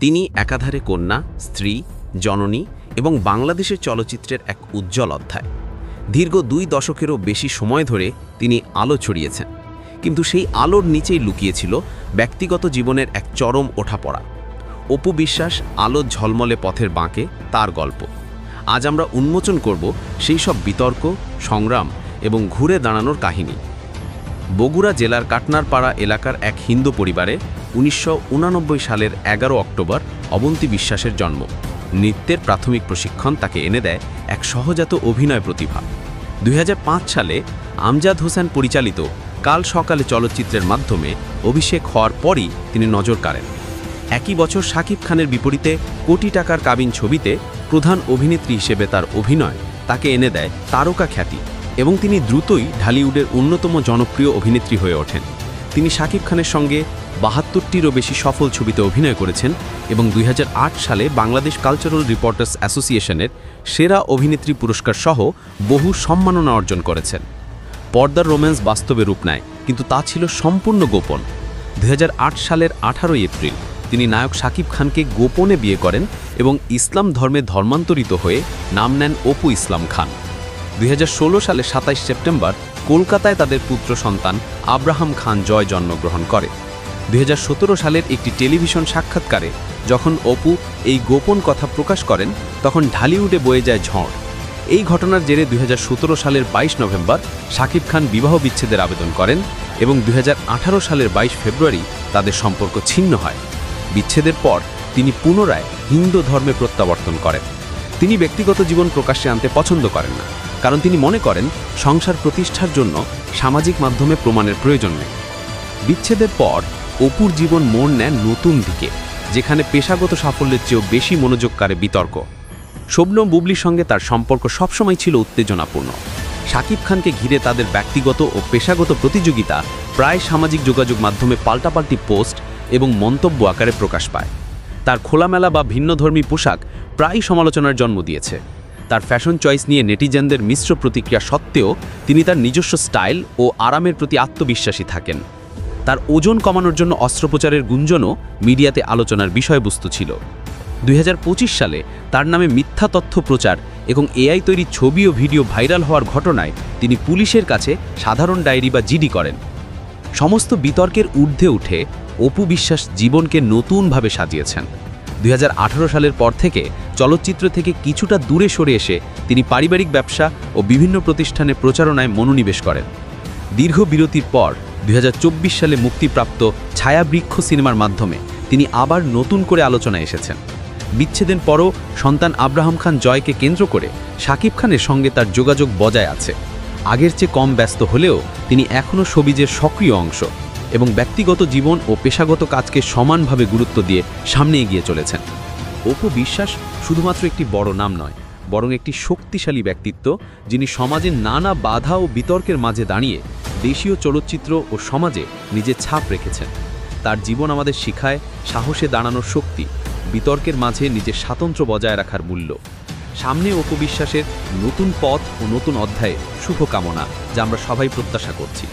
তিনি একাধারে কন্যা, স্ত্রী, জননী এবং বাংলাদেশের চলচ্চিত্রের এক উজ্জ্বল অধ্যায়। দীর্ঘ 2 দশকেরও বেশি সময় ধরে তিনি আলো ছড়িয়েছেন, কিন্তু সেই আলোর নিচেই লুকিয়েছিল ব্যক্তিগত জীবনের এক চরম ওঠাপড়া। অপু বিশ্বাস আলো ঝলমলে পথের বাঁকে তার গল্প। আজ আমরা উন্মোচন করব সেই সব বিতর্ক, সংগ্রাম এবং ঘুরে দাঁড়ানোর কাহিনী। বগুড়া জেলার কাটনারপাড়া এলাকার এক হিন্দু পরিবারে 1989 সালের 11 অক্টোবর অবন্তী বিশ্বাসের জন্ম। নৃত্যের প্রাথমিক প্রশিক্ষণ তাকে এনে দেয় এক সহজাত অভিনয় প্রতিভা। 2005 সালে আমজাদ হোসেন পরিচালিত কাল সকালে চলচ্চিত্রের মাধ্যমে অভিষেক হওয়ার পরই তিনি নজর কাড়েন। একই বছর শাকিব খানের বিপরীতে কোটি টাকার কাবিন ছবিতে প্রধান অভিনেত্রী হিসেবে তার অভিনয় তাকে এনে দেয় তারকা খ্যাতি এবং তিনি দ্রুতই ঢালিউডের অন্যতম জনপ্রিয় অভিনেত্রী হয়ে ওঠেন। তিনি শাকিব খানের সঙ্গে 72টিরও বেশি সফল ছবিতে অভিনয় করেছেন এবং 2008 সালে বাংলাদেশ কালচারাল রিপোর্টার্স অ্যাসোসিয়েশনের সেরা অভিনেত্রী পুরস্কার সহ বহু সম্মাননা অর্জন করেছেন। পর্দার রোম্যান্স বাস্তবে রূপ নেয়, কিন্তু তা ছিল সম্পূর্ণ গোপন। 2008 সালের 18 এপ্রিল তিনি নায়ক শাকিব খানকে গোপনে বিয়ে করেন এবং ইসলাম ধর্মে ধর্মান্তরিত হয়ে নাম নেন অপু ইসলাম খান। 2016 সালে 27 সেপ্টেম্বর কলকাতায় তাদের পুত্র সন্তান আব্রাহাম খান জয় জন্মগ্রহণ করে। 2017 সালের একটি টেলিভিশন সাক্ষাৎকারে যখন অপু এই গোপন কথা প্রকাশ করেন, তখন ঢালিউডে বয়ে যায় ঝড়। এই ঘটনার জেরে 2017 সালের 22 নভেম্বর শাকিব খান বিবাহ বিচ্ছেদের আবেদন করেন এবং 2018 সালের 22 ফেব্রুয়ারি তাদের সম্পর্ক ছিন্ন হয়। বিচ্ছেদের পর তিনি পুনরায় হিন্দু ধর্মে প্রত্যাবর্তন করেন। তিনি ব্যক্তিগত জীবন প্রকাশ্যে আনতে পছন্দ করেন না, কারণ তিনি মনে করেন সংসার প্রতিষ্ঠার জন্য সামাজিক মাধ্যমে প্রমাণের প্রয়োজন নেই। বিচ্ছেদের পর অপুর জীবন মোড় নেয় নতুন দিকে, যেখানে পেশাগত সাফল্যের চেয়েও বেশি মনোযোগ কাড়ে বিতর্ক। শবনম বুবলির সঙ্গে তার সম্পর্ক সবসময় ছিল উত্তেজনাপূর্ণ। শাকিব খানকে ঘিরে তাদের ব্যক্তিগত ও পেশাগত প্রতিযোগিতা প্রায় সামাজিক যোগাযোগ মাধ্যমে পাল্টাপাল্টি পোস্ট এবং মন্তব্য আকারে প্রকাশ পায়। তার খোলামেলা বা ভিন্নধর্মী পোশাক প্রায় সমালোচনার জন্ম দিয়েছে। তার ফ্যাশন চয়েস নিয়ে নেটিজেনদের মিশ্র প্রতিক্রিয়া সত্ত্বেও তিনি তার নিজস্ব স্টাইল ও আরামের প্রতি আত্মবিশ্বাসী থাকেন। তার ওজন কমানোর জন্য অস্ত্রোপচারের গুঞ্জনও মিডিয়াতে আলোচনার বিষয়বস্তু ছিল। 2025 সালে তার নামে মিথ্যা তথ্য প্রচার এবং এআই তৈরি ছবি ও ভিডিও ভাইরাল হওয়ার ঘটনায় তিনি পুলিশের কাছে সাধারণ ডায়েরি বা জিডি করেন। সমস্ত বিতর্কের ঊর্ধ্বে উঠে অপু বিশ্বাস জীবনকে নতুনভাবে সাজিয়েছেন। 2018 সালের পর থেকে চলচ্চিত্র থেকে কিছুটা দূরে সরে এসে তিনি পারিবারিক ব্যবসা ও বিভিন্ন প্রতিষ্ঠানে প্রচারণায় মনোনিবেশ করেন। দীর্ঘ বিরতির পর 2024 সালে মুক্তিপ্রাপ্ত ছায়াবৃক্ষ সিনেমার মাধ্যমে তিনি আবার নতুন করে আলোচনায় এসেছেন। বিচ্ছেদের পরও সন্তান আব্রাহাম খান জয়কে কেন্দ্র করে শাকিব খানের সঙ্গে তার যোগাযোগ বজায় আছে। আগের চেয়ে কম ব্যস্ত হলেও তিনি এখনও শোবিজের সক্রিয় অংশ এবং ব্যক্তিগত জীবন ও পেশাগত কাজকে সমানভাবে গুরুত্ব দিয়ে সামনে এগিয়ে চলেছেন। অপু বিশ্বাস শুধুমাত্র একটি বড় নাম নয়, বরং একটি শক্তিশালী ব্যক্তিত্ব, যিনি সমাজের নানা বাধা ও বিতর্কের মাঝে দাঁড়িয়ে দেশীয় চলচ্চিত্র ও সমাজে নিজের ছাপ রেখেছেন। তার জীবন আমাদের শিখায় সাহসে দাঁড়ানোর শক্তি, বিতর্কের মাঝে নিজের স্বাতন্ত্র্য বজায় রাখার মূল্য। সামনে অপু বিশ্বাসের নতুন পথ ও নতুন অধ্যায়ে শুভকামনা, যা আমরা সবাই প্রত্যাশা করছি।